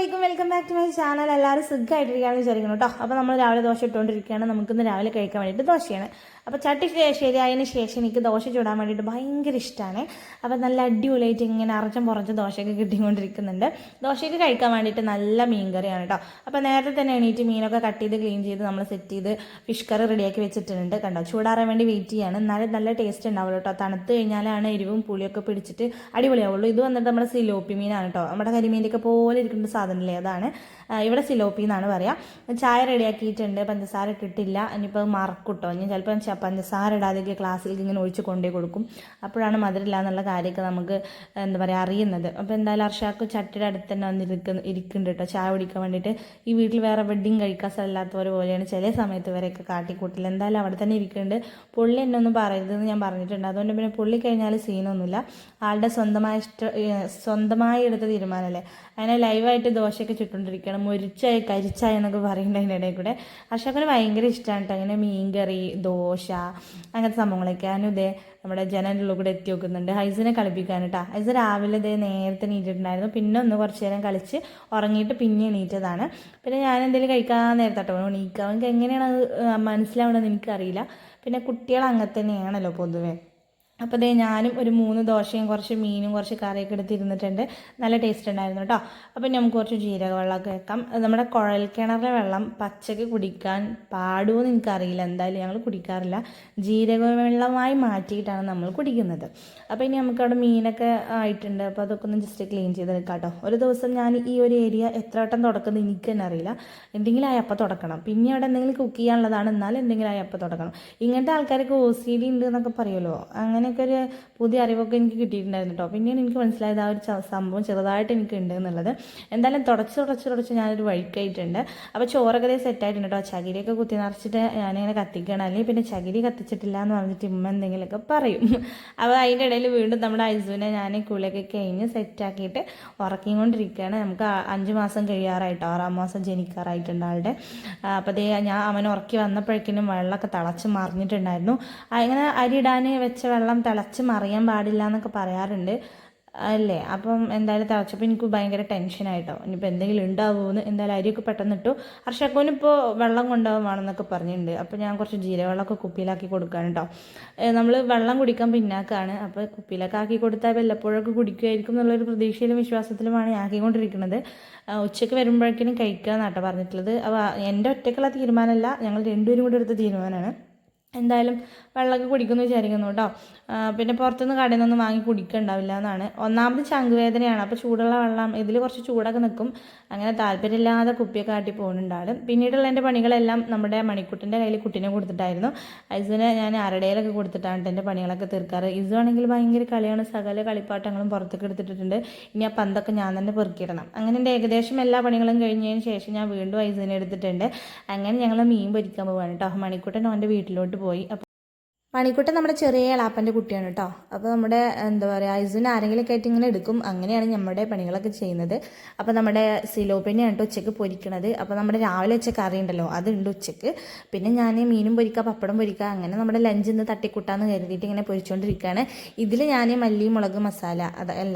അസ്സലാമലൈക്കും, welcome back to my channel. എല്ലാവരും സുഖമായിട്ടിരിക്കുകയാണെന്ന് വിചാരിക്കണം കേട്ടോ. അപ്പോൾ നമ്മൾ രാവിലെ ദോശ ഇട്ടുകൊണ്ടിരിക്കുകയാണ്. നമുക്കിന്ന് രാവിലെ കഴിക്കാൻ വേണ്ടിയിട്ട് ദോശയാണ്. അപ്പോൾ ചട്ടി ശരിയായതിന് ശേഷം എനിക്ക് ദോശ ചൂടാൻ വേണ്ടിയിട്ട് ഭയങ്കര ഇഷ്ടമാണ്. അപ്പോൾ നല്ല അടിപൊളിയായിട്ട് ഇങ്ങനെ അറച്ചും പുറച്ചും ദോശയൊക്കെ കിട്ടിക്കൊണ്ടിരിക്കുന്നുണ്ട്. ദോശയ്ക്ക് കഴിക്കാൻ വേണ്ടിയിട്ട് നല്ല മീൻ കറിയാണ് കേട്ടോ. അപ്പോൾ നേരത്തെ തന്നെ എണീറ്റ് മീനൊക്കെ കട്ട് ചെയ്ത് ക്ലീൻ ചെയ്ത് നമ്മൾ സെറ്റ് ചെയ്ത് ഫിഷ് കറി റെഡിയാക്കി വെച്ചിട്ടുണ്ട് കണ്ടോ. ചൂടാറാൻ വേണ്ടി വെയിറ്റ് ചെയ്യാണ്. എന്നാലും നല്ല ടേസ്റ്റ് ഉണ്ടാവുള്ളൂ കേട്ടോ. തണുത്ത് കഴിഞ്ഞാലാണ് എരിവും പുളിയൊക്കെ പിടിച്ചിട്ട് അടിപൊളിയാവുള്ളൂ. ഇത് വന്നിട്ട് നമ്മുടെ സിലോപ്പി മീനാണ് കേട്ടോ. നമ്മുടെ കരിമീൻ്റെയൊക്കെ പോലെ ഇരിക്കുന്ന സാധനമല്ലേ, അതാണ് ഇവിടെ സിലോപ്പി എന്നാണ് പറയുക. ചായ റെഡിയാക്കിയിട്ടുണ്ട്, പഞ്ചസാര ഇട്ടിട്ടില്ല. ഇനിയിപ്പോൾ മറക്കൂട്ടോ, ഇനി ചിലപ്പോൾ പഞ്ചസാര ഇടാതെ ക്ലാസ്സിലേക്ക് ഇങ്ങനെ ഒഴിച്ച് കൊണ്ടേ കൊടുക്കും. അപ്പോഴാണ് മധുരമില്ല എന്നുള്ള കാര്യമൊക്കെ നമുക്ക് എന്താ പറയുക അറിയുന്നത്. അപ്പോൾ എന്തായാലും അർഷാക്ക് ചട്ടിയുടെ അടുത്ത് തന്നെ ഇരിക്കുന്നുണ്ട് കേട്ടോ ചായ കുടിക്കാൻ വേണ്ടിയിട്ട്. ഈ വീട്ടിൽ വേറെ വെഡ്ഡിങ് കഴിക്കാൻ സ്ഥലമില്ലാത്തവർ പോലെയാണ് ചില സമയത്ത് വരെയൊക്കെ കാട്ടിക്കൂട്ടില്ല. എന്തായാലും അവിടെ തന്നെ ഇരിക്കുന്നുണ്ട്. പുള്ളി എന്നെ ഒന്നും പറയരുതെന്ന് ഞാൻ പറഞ്ഞിട്ടുണ്ട്. അതുകൊണ്ട് പിന്നെ പുള്ളി കഴിഞ്ഞാൽ സീനൊന്നുമില്ല. ആളുടെ സ്വന്തമായി എടുത്ത തീരുമാനമല്ലേ. അങ്ങനെ ലൈവായിട്ട് ദോശയൊക്കെ ചുട്ടുകൊണ്ടിരിക്കുകയാണ്. മുരിച്ചായ കരിച്ചായ എന്നൊക്കെ പറയുന്നുണ്ട് അതിനിടയിൽ കൂടെ. അർഷാക്കിന് ഭയങ്കര ഇഷ്ടമാണ് കേട്ടോ അങ്ങനെ മീൻകറി, ദോശ, അങ്ങനത്തെ സംഭവങ്ങളൊക്കെ. ഞാനും ഇതേ നമ്മുടെ ജനലിൻ്റെ കൂടെ എത്തി നോക്കുന്നുണ്ട് ഹൈസിനെ കളിപ്പിക്കാൻ കേട്ടോ. ഹൈസ് രാവിലെ ഇതേ നേരത്തെ എണീറ്റിട്ടുണ്ടായിരുന്നു. പിന്നെ ഒന്ന് കുറച്ച് നേരം കളിച്ച് ഉറങ്ങിയിട്ട് പിന്നെ എണീറ്റതാണ്. പിന്നെ ഞാൻ എന്തെങ്കിലും കഴിക്കാൻ നേരത്തോട്ടോ എണീക്കുക. അവർക്ക് എങ്ങനെയാണ് അത് മനസ്സിലാവണമെന്ന് എനിക്കറിയില്ല. പിന്നെ കുട്ടികൾ അങ്ങനെ തന്നെയാണല്ലോ പൊതുവേ. അപ്പോൾ അതേ ഞാനും ഒരു 3 ദോശയും കുറച്ച് മീനും കുറച്ച് കറിയൊക്കെ എടുത്തിരുന്നിട്ടുണ്ട്. നല്ല ടേസ്റ്റ് ഉണ്ടായിരുന്നു കേട്ടോ. അപ്പോൾ നമുക്ക് കുറച്ച് ജീരക വെള്ളമൊക്കെ വെക്കാം. നമ്മുടെ കുഴൽ കിണറിലെ വെള്ളം പച്ചക്ക് കുടിക്കാൻ പാടുമെന്ന് എനിക്കറിയില്ല. എന്തായാലും ഞങ്ങൾ കുടിക്കാറില്ല. ജീരക വെള്ളമായി മാറ്റിയിട്ടാണ് നമ്മൾ കുടിക്കുന്നത്. അപ്പോൾ ഇനി നമുക്കവിടെ മീനൊക്കെ ആയിട്ടുണ്ട്. അപ്പോൾ അതൊക്കെ ഒന്ന് ജസ്റ്റ് ക്ലീൻ ചെയ്തെടുക്കാം കേട്ടോ. ഒരു ദിവസം ഞാൻ ഈ ഒരു ഏരിയ എത്ര വട്ടം തുടക്കുന്നത് എനിക്ക് തന്നെ അറിയില്ല. എന്തെങ്കിലും ആയി അപ്പം തുടക്കണം. പിന്നെ അവിടെ എന്തെങ്കിലും കുക്ക് ചെയ്യാനുള്ളതാണ്, എന്നാലും എന്തെങ്കിലും ആയി അപ്പം തുടക്കണം. ഇങ്ങനത്തെ ആൾക്കാർക്ക് OCD ഉണ്ട് എന്നൊക്കെ പറയുമല്ലോ. അങ്ങനെയൊക്കെ ഒരു പുതിയ അറിവൊക്കെ എനിക്ക് കിട്ടിയിട്ടുണ്ടായിരുന്നു കേട്ടോ. പിന്നെയാണ് എനിക്ക് മനസ്സിലായത് ആ ഒരു സംഭവം ചെറുതായിട്ട് എനിക്ക് ഉണ്ട് എന്നുള്ളത്. എന്തായാലും തുടച്ച് ഞാനൊരു വഴിക്കായിട്ടുണ്ട്. അപ്പോൾ ചോറൊക്കെ സെറ്റായിട്ടുണ്ട് കേട്ടോ. ചകിരിയൊക്കെ കുത്തി നിറച്ചിട്ട് ഞാനിങ്ങനെ കത്തിക്കണം. അല്ലെങ്കിൽ പിന്നെ ചകിരി കത്തിച്ചിട്ടില്ല എന്ന് പറഞ്ഞിട്ട് ഇമ്മ എന്തെങ്കിലുമൊക്കെ പറയും. അപ്പോൾ അതിൻ്റെ ഇടയിൽ വീണ്ടും നമ്മുടെ ഐസുവിനെ ഞാൻ കുളിയൊക്കെ കഴിഞ്ഞ് സെറ്റാക്കിയിട്ട് ഉറക്കിക്കൊണ്ടിരിക്കുകയാണ്. നമുക്ക് 5 മാസം കഴിയാറായിട്ടോ, 6-ാം മാസം ജനിക്കാറായിട്ടുണ്ട് ആളുടെ. അപ്പോൾ അതേ അവൻ ഉറക്കി വന്നപ്പോഴേക്കിനും വെള്ളമൊക്കെ തിളച്ച് മറിഞ്ഞിട്ടുണ്ടായിരുന്നു. അങ്ങനെ അരിയിടാൻ വെച്ച വെള്ളം തിളച്ച് മറിയാൻ പാടില്ല എന്നൊക്കെ പറയാറുണ്ട് അല്ലേ. അപ്പം എന്തായാലും തിളച്ചപ്പോൾ എനിക്ക് ഭയങ്കര ടെൻഷനായിട്ടോ. ഇനിയിപ്പോൾ എന്തെങ്കിലും ഉണ്ടാവുമെന്ന്. എന്തായാലും അരിയൊക്കെ പെട്ടെന്ന് ഇട്ടു. ഹർഷക്കോനിപ്പോൾ വെള്ളം കൊണ്ടുപോകുവാണെന്നൊക്കെ പറഞ്ഞിട്ടുണ്ട്. അപ്പോൾ ഞാൻ കുറച്ച് ജീരകവെള്ളമൊക്കെ കുപ്പിയിലാക്കി കൊടുക്കാൻ കേട്ടോ. നമ്മൾ വെള്ളം കുടിക്കാൻ പിന്നാക്കാണ്. അപ്പോൾ കുപ്പിയിലൊക്കെ ആക്കി കൊടുത്താൽ വല്ലപ്പോഴൊക്കെ കുടിക്കുമായിരിക്കും എന്നുള്ളൊരു പ്രതീക്ഷയിലും വിശ്വാസത്തിലുമാണ് ആക്കിക്കൊണ്ടിരിക്കുന്നത്. ഉച്ചയ്ക്ക് വരുമ്പോഴേക്കും കഴിക്കുക എന്നാട്ടോ പറഞ്ഞിട്ടുള്ളത്. അപ്പോൾ എൻ്റെ ഒറ്റയ്ക്കുള്ള തീരുമാനമല്ല, ഞങ്ങൾ രണ്ടുപേരും കൂടി എടുത്ത തീരുമാനമാണ്. എന്തായാലും വെള്ളമൊക്കെ കുടിക്കുമെന്ന് വിചാരിക്കുന്നു കേട്ടോ. പിന്നെ പുറത്തുനിന്ന് കടയിൽ നിന്നൊന്നും വാങ്ങി കുടിക്കണ്ടാവില്ല എന്നാണ്. ഒന്നാമത് ചങ്കുവേദനയാണ്. അപ്പോൾ ചൂടുള്ള വെള്ളം ഇതിൽ കുറച്ച് ചൂടൊക്കെ നിൽക്കും. അങ്ങനെ താല്പര്യമില്ലാതെ കുപ്പിയൊക്കെ ആട്ടി പോകുന്നുണ്ട് ആൾ. പിന്നീടുള്ള എൻ്റെ പണികളെല്ലാം നമ്മുടെ മണിക്കുട്ടിൻ്റെ കയ്യിൽ കുട്ടീനെ കൊടുത്തിട്ടായിരുന്നു. ഐസുവിനെ ഞാൻ അരടയിലൊക്കെ കൊടുത്തിട്ടാണ് എൻ്റെ പണികളൊക്കെ തീർക്കാറ്. ഇസു ആണെങ്കിൽ ഭയങ്കര കളിയാണ്. സകല കളിപ്പാട്ടങ്ങളും പുറത്തേക്ക് എടുത്തിട്ടുണ്ട്. ഇനി ആ പന്തൊക്കെ ഞാൻ തന്നെ പെറുക്കിയിടണം. അങ്ങനെ എൻ്റെ ഏകദേശം എല്ലാ പണികളും കഴിഞ്ഞതിന് ശേഷം ഞാൻ വീണ്ടും ഐസുവിനെ എടുത്തിട്ടുണ്ട്. അങ്ങനെ ഞങ്ങൾ മീൻ പൊരിക്കാൻ പോവാണ് കേട്ടോ. മണിക്കുട്ടൻ അവൻ്റെ വീട്ടിലോട്ട് പോയി. മണിക്കുട്ടൻ നമ്മുടെ ചെറിയ എളാപ്പൻ്റെ കുട്ടിയാണ് കേട്ടോ. അപ്പോൾ നമ്മുടെ എന്താ പറയുക ഐസുവിന് ആരെങ്കിലുമൊക്കെ ആയിട്ട് ഇങ്ങനെ എടുക്കും. അങ്ങനെയാണ് നമ്മുടെ പണികളൊക്കെ ചെയ്യുന്നത്. അപ്പോൾ നമ്മുടെ സിലോപ്പിനെയാണ് കേട്ടോ ഉച്ചയ്ക്ക് പൊരിക്കണത്. അപ്പോൾ നമ്മുടെ രാവിലെ വെച്ച കറി ഉണ്ടല്ലോ അതുണ്ട് ഉച്ചയ്ക്ക്. പിന്നെ ഞാൻ മീനും പൊരിക്കുക, പപ്പടം പൊരിക്കുക, അങ്ങനെ നമ്മുടെ ലഞ്ച് ഇന്ന് തട്ടിക്കൂട്ടാന്ന് കരുതിയിട്ട് ഇങ്ങനെ പൊരിച്ചുകൊണ്ടിരിക്കുകയാണ്. ഇതിൽ ഞാൻ മല്ലി മുളക് മസാല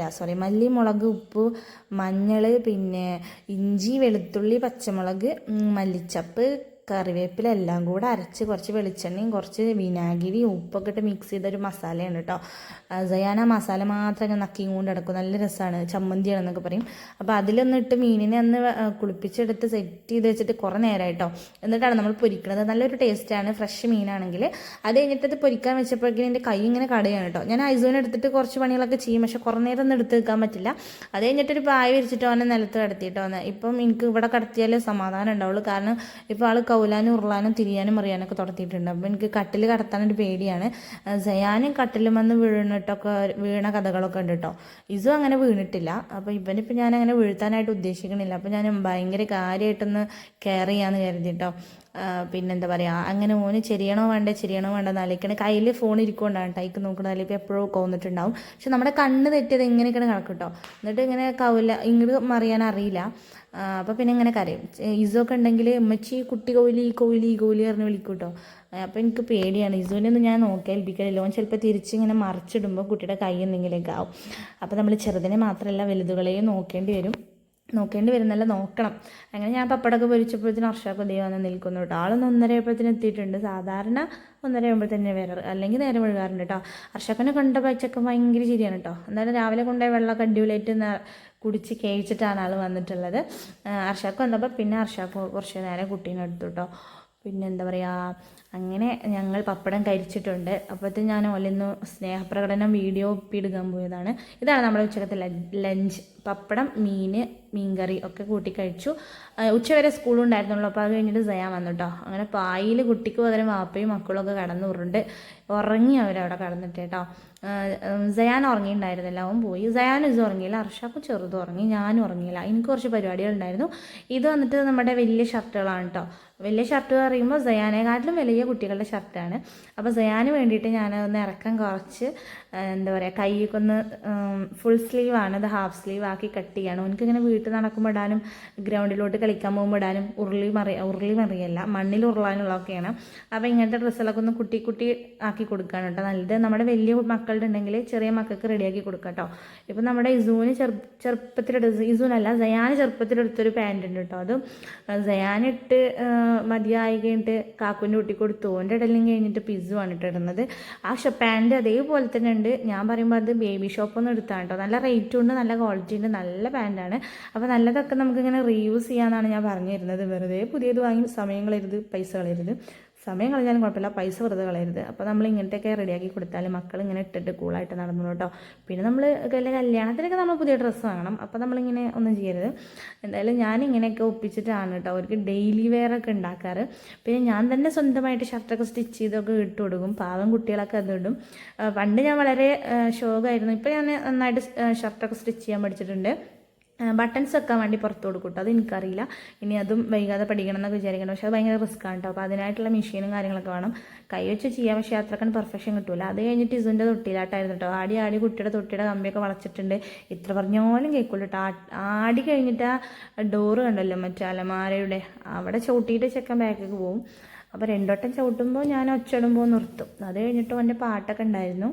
മല്ലി മുളക്, ഉപ്പ്, മഞ്ഞൾ, പിന്നെ ഇഞ്ചി, വെളുത്തുള്ളി, പച്ചമുളക്, മല്ലിച്ചപ്പ്, കറിവേപ്പില എല്ലാം കൂടെ അരച്ച് കുറച്ച് വെളിച്ചെണ്ണയും കുറച്ച് വിനാഗിരി ഉപ്പൊക്കെ ഇട്ട് മിക്സ് ചെയ്തൊരു മസാലയാണ് കേട്ടോ. സയാന മസാല മാത്രം ഞാൻ നക്കിയും കൊണ്ട് കിടക്കും. നല്ല രസമാണ്, ചമ്മന്തിയാണെന്നൊക്കെ പറയും. അപ്പോൾ അതിലൊന്നിട്ട് മീനിനെ ഒന്ന് കുളിപ്പിച്ചെടുത്ത് സെറ്റ് ചെയ്ത് വെച്ചിട്ട് കുറേ നേരമായിട്ടോ. എന്നിട്ടാണ് നമ്മൾ പൊരിക്കുന്നത്. നല്ലൊരു ടേസ്റ്റാണ് ഫ്രഷ് മീനാണെങ്കിൽ. അത് കഴിഞ്ഞിട്ട് ഇത് പൊരിക്കാൻ വെച്ചപ്പോഴേക്കും എൻ്റെ കൈ ഇങ്ങനെ കടയാണ് കേട്ടോ. ഞാൻ ഐസുവിനെ എടുത്തിട്ട് കുറച്ച് പണികളൊക്കെ ചെയ്യും, പക്ഷെ കുറേ നേരം ഒന്നും എടുത്ത് വെക്കാൻ പറ്റില്ല. അത് കഴിഞ്ഞിട്ടൊരു പായ വിരിച്ചിട്ടോ അവനെ നിലത്ത് കിടത്തിയിട്ടോ. ഇപ്പം എനിക്ക് ഇവിടെ കിടത്തിയാലേ സമാധാനം ഉണ്ടാവുള്ളൂ. കാരണം ഇപ്പോൾ ആൾ കൗലാനും ഉരുളാനും തിരിയാനും അറിയാനൊക്കെ തുടത്തിയിട്ടുണ്ട്. അപ്പോൾ എനിക്ക് കട്ടിൽ കടത്താനൊരു പേടിയാണ്. സയാനും കട്ടിലും വന്ന് വീണ കഥകളൊക്കെ ഉണ്ട് കേട്ടോ. ഇസും അങ്ങനെ വീണിട്ടില്ല. അപ്പോൾ ഇവനിപ്പോൾ ഞാൻ അങ്ങനെ വീഴ്ത്താനായിട്ട് ഉദ്ദേശിക്കണില്ല. അപ്പോൾ ഞാൻ ഭയങ്കര കാര്യമായിട്ടൊന്ന് കെയർ ചെയ്യാമെന്ന് കരുതി കേട്ടോ. പിന്നെന്താ പറയുക, അങ്ങനെ ഓന് ചെരിയണോ വേണ്ട നാലിക്കണേ കയ്യിൽ ഫോൺ ഇരിക്കൊണ്ടാണ് ടൈക്ക് നോക്കുന്നത്. അല്ലെങ്കിൽ ഇപ്പോൾ എപ്പോഴും കൊന്നിട്ടുണ്ടാവും. പക്ഷെ നമ്മുടെ കണ്ണ് തെറ്റിയത് എങ്ങനെയൊക്കെയാണ് കണക്ക് കേട്ടോ. എന്നിട്ട് ഇങ്ങനെ ഇങ്ങോട്ട് മറിയാൻ അറിയില്ല. അപ്പോൾ പിന്നെ ഇങ്ങനെ കരയും. ഇസൊക്കെ ഉണ്ടെങ്കിൽ ഉമ്മച്ചി കുട്ടി കോലി പറഞ്ഞ് വിളിക്കും കേട്ടോ. അപ്പോൾ എനിക്ക് പേടിയാണ്. ഇസുവിനൊന്നും ഞാൻ ഏൽപ്പിക്കലില്ല. ഓൻ ചിലപ്പോൾ തിരിച്ചിങ്ങനെ മറിച്ചിടുമ്പോൾ കുട്ടിയുടെ കൈ എന്തെങ്കിലുമൊക്കെ ആവും. അപ്പോൾ നമ്മൾ ചെറുതിനെ മാത്രമല്ല വലുതുകളെയും നോക്കേണ്ടി വരും. നോക്കേണ്ടി വരുന്നല്ല, നോക്കണം. അങ്ങനെ ഞാൻ പപ്പടമൊക്കെ പൊരിച്ചപ്പോഴത്തേനും അർഷാക്ക് ദൈവം വന്ന് നിൽക്കുന്നു കേട്ടോ. ആളൊന്ന് 1:30 എത്തിയിട്ടുണ്ട്. സാധാരണ 1:30 തന്നെ വരാറ്, അല്ലെങ്കിൽ നേരെ മുഴുകാറുണ്ട് കേട്ടോ. അർഷാക്കിനെ കണ്ട പച്ചക്ക ഭയങ്കര ശരിയാണ് കേട്ടോ. എന്തായാലും രാവിലെ കൊണ്ടുപോയി വെള്ളമൊക്കെ അടിപൊളിയായിട്ട് കുടിച്ച് കേഴിച്ചിട്ടാണ് ആൾ വന്നിട്ടുള്ളത്. അർഷാക്ക് വന്നപ്പോൾ പിന്നെ അർഷാക്ക് കുറച്ച് നേരം കുട്ടീനെ എടുത്തു കേട്ടോ. പിന്നെ എന്താ പറയുക, അങ്ങനെ ഞങ്ങൾ പപ്പടം കഴിച്ചിട്ടുണ്ട്. അപ്പോഴത്തേക്കും ഞാൻ ഓലിന്ന് സ്നേഹപ്രകടനം വീഡിയോ ഒപ്പിയെടുക്കാൻ പോയതാണ്. ഇതാണ് നമ്മുടെ ഉച്ചക്കത്തെ ലഞ്ച്. പപ്പടം, മീൻകറി ഒക്കെ കൂട്ടി കഴിച്ചു. ഉച്ചവരെ സ്കൂളുണ്ടായിരുന്നുള്ളൂ. അപ്പോൾ അത് കഴിഞ്ഞിട്ട് സയാൻ വന്നു കേട്ടോ. അങ്ങനെ പായിൽ കുട്ടിക്ക് പകരം വാപ്പയും മക്കളൊക്കെ കടന്നുറുണ്ട്. ഉറങ്ങി അവരവിടെ കടന്നിട്ട് കേട്ടോ. സയാൻ ഉറങ്ങിയിട്ടുണ്ടായിരുന്നില്ല, അവൻ പോയി. സയാനും ഇത് ഉറങ്ങിയില്ല, അർഷാക്കും ചെറുതും ഉറങ്ങി, ഞാനും ഉറങ്ങിയില്ല. എനിക്ക് കുറച്ച് പരിപാടികളുണ്ടായിരുന്നു. ഇത് വന്നിട്ട് നമ്മുടെ വലിയ ഷർട്ടുകളാണ് കേട്ടോ. വലിയ ഷർട്ട് പറയുമ്പോൾ സയാനെക്കാട്ടിലും വലിയ കുട്ടികളുടെ ഷർട്ടാണ്. അപ്പോൾ സയാന് വേണ്ടിയിട്ട് ഞാനൊന്ന് ഇറക്കം കുറച്ച് എന്താ പറയുക, കൈയൊക്കെ ഒന്ന് ഫുൾ സ്ലീവാണ്, അത് ഹാഫ് സ്ലീവ് ആക്കി കട്ട് ചെയ്യണം. എനിക്കിങ്ങനെ വീട്ടിൽ നടക്കുമ്പോൾ ഇടാനും ഗ്രൗണ്ടിലോട്ട് കളിക്കാൻ പോകുമ്പോൾ ഇടാനും ഉരുളി മറിയല്ല, മണ്ണിൽ ഉരുളാനുള്ളതൊക്കെയാണ്. അപ്പോൾ ഇങ്ങനത്തെ ഡ്രസ്സുകളൊക്കെ ഒന്ന് കുട്ടി ആക്കി കൊടുക്കുകയാണ് കേട്ടോ നല്ലത്. നമ്മുടെ വലിയ മക്കളുടെ ഉണ്ടെങ്കിൽ ചെറിയ മക്കൾക്ക് റെഡിയാക്കി കൊടുക്കാം കേട്ടോ. ഇപ്പം നമ്മുടെ ഇസൂന് ഇസൂനല്ല, സയാന് ചെറുപ്പത്തിലെടുത്തൊരു പാൻറ് ഉണ്ട് കേട്ടോ. അതും സയാനിട്ട് മതിയായി കഴിഞ്ഞിട്ട് കാക്കുൻ്റെ കുട്ടി കൊടുത്തു. ഓൻ്റെ ഇടലും കഴിഞ്ഞിട്ട് പിസ്സുമാണ് ഇട്ടിടുന്നത്. ആ പാൻറ് അതേപോലെ തന്നെ ഉണ്ട്. ഞാൻ പറയുമ്പോൾ അത് ബേബി ഷോപ്പൊന്നും എടുത്താണ് കേട്ടോ. നല്ല റേറ്റും ഉണ്ട്, നല്ല ക്വാളിറ്റി ഉണ്ട്, നല്ല പാൻറ്റാണ്. അപ്പോൾ നല്ലതൊക്കെ നമുക്കിങ്ങനെ റീയൂസ് ചെയ്യാമെന്നാണ് ഞാൻ പറഞ്ഞു തരുന്നത്. വെറുതെ പുതിയത് വാങ്ങി സമയം കളയരുത്, പൈസ കളയരുത്. സമയം കളഞ്ഞാലും കുഴപ്പമില്ല, പൈസ വെറുതെ കളയരുത്. അപ്പോൾ നമ്മൾ ഇങ്ങനത്തെയൊക്കെ റെഡിയാക്കി കൊടുത്താൽ മക്കൾ ഇങ്ങനെ ഇട്ടിട്ട് കൂളായിട്ട് നടന്നു കേട്ടോ. പിന്നെ നമ്മൾ കല്യാണത്തിനൊക്കെ നമ്മൾ പുതിയ ഡ്രസ്സ് വാങ്ങണം. അപ്പോൾ നമ്മളിങ്ങനെ ഒന്നും ചെയ്യരുത്. എന്തായാലും ഞാനിങ്ങനെയൊക്കെ ഒപ്പിച്ചിട്ടാണ് കേട്ടോ അവർക്ക് ഡെയിലി വെയർ ഒക്കെ ഉണ്ടാക്കാറ്. പിന്നെ ഞാൻ തന്നെ സ്വന്തമായിട്ട് ഷർട്ടൊക്കെ സ്റ്റിച്ച് ചെയ്തൊക്കെ ഇട്ട് കൊടുക്കും. പാവം കുട്ടികളൊക്കെ അത് ഇടും. പണ്ട് ഞാൻ വളരെ ഷോക്കായിരുന്നു. ഇപ്പോൾ ഞാൻ നന്നായിട്ട് ഷർട്ടൊക്കെ സ്റ്റിച്ച് ചെയ്യാൻ പഠിച്ചിട്ടുണ്ട്. ബട്ടൺസ് വെക്കാൻ വേണ്ടി പുറത്ത് കൊടുക്കും കേട്ടോ. അത് എനിക്കറിയില്ല, ഇനി അതും വൈകാതെ പഠിക്കണം എന്നൊക്കെ വിചാരിക്കണം. പക്ഷേ അത് ഭയങ്കര റിസ്ക്കാണ് കേട്ടോ. അപ്പോൾ അതിനായിട്ടുള്ള മെഷീനും കാര്യങ്ങളൊക്കെ വേണം. കൈ വെച്ച് ചെയ്യാം, പക്ഷേ അത്രക്കാൻ പെർഫെക്ഷൻ കിട്ടില്ല. അത് കഴിഞ്ഞിട്ട് ഇസുവിൻ്റെ തൊട്ടിയിലാട്ടായിരുന്നു കേട്ടോ. ആടി തൊട്ടിയുടെ കമ്പിയൊക്കെ വളച്ചിട്ടുണ്ട്. ഇത്ര പറഞ്ഞാലും കേൾക്കുള്ളൂ കേട്ടോ. ആടി കഴിഞ്ഞിട്ട് ആ ഡോറ് കണ്ടല്ലോ മറ്റേ അലമാരയുടെ അവിടെ ചവിട്ടിയിട്ട് ചെക്കൻ ബാക്കിലേക്ക് പോകും. അപ്പോൾ 2 വട്ടം ചവിട്ടുമ്പോൾ ഞാൻ ഒച്ചയിടുമ്പോൾ നിർത്തും. അത് കഴിഞ്ഞിട്ട് അവൻ്റെ പാട്ടൊക്കെ ഉണ്ടായിരുന്നു.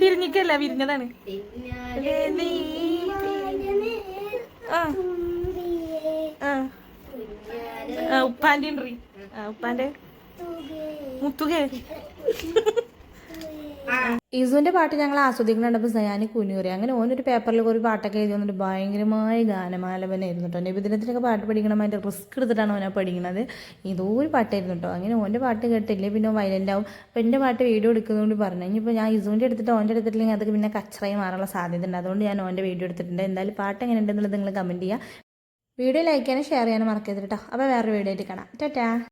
തിരിഞ്ഞിക്കല്ല, വിരിഞ്ഞതാണ്. ഉപ്പാൻ്റെ ഉപ്പാൻ്റെ മുത്തുകേ. ഇസുവിൻ്റെ പാട്ട് ഞങ്ങൾ ആസ്വദിക്കുന്നുണ്ടപ്പോൾ സയാനി കുനിയൂറി. അങ്ങനെ ഓനൊരു പേപ്പറിൽ ഒരു പാട്ടൊക്കെ എഴുതി വന്നിട്ട് ഭയങ്കരമായ ഗാനമാലപനായിരുന്നു കേട്ടോ. നബിദിനത്തിനൊക്കെ പാട്ട് പഠിക്കണം, അതിൻ്റെ റിസ്ക് എടുത്തിട്ടാണ് ഓനെ പഠിക്കുന്നത്. ഇതോ ഒരു പാട്ടായിരുന്നു കേട്ടോ. അങ്ങനെ ഓൻ്റെ പാട്ട് കേട്ടില്ലേ പിന്നെ വയലൻ്റ് ആവും. അപ്പോൾ എൻ്റെ പാട്ട് വീഡിയോ എടുക്കുന്നതുകൊണ്ട് പറഞ്ഞു. ഇനിയിപ്പോൾ ഞാൻ ഇസുവിൻ്റെ എടുത്തിട്ട് ഓൻ്റെ എടുത്തിട്ടില്ലെങ്കിൽ അതൊക്കെ പിന്നെ കച്ചറായി മാറാനുള്ള സാധ്യത ഉണ്ട്. അതുകൊണ്ട് ഞാൻ ഓൻ്റെ വീഡിയോ എടുത്തിട്ടുണ്ട്. എന്തായാലും പാട്ട് എങ്ങനെ ഉണ്ടെന്നുള്ളത് നിങ്ങൾ കമൻറ്റ് ചെയ്യുക. വീഡിയോ ലൈക്ക് ചെയ്യാനും ഷെയർ ചെയ്യാനും മറക്കരുത് കേട്ടോ. അപ്പോൾ വേറൊരു വീഡിയോ ആയിട്ട് കാണാം. ടാറ്റാ.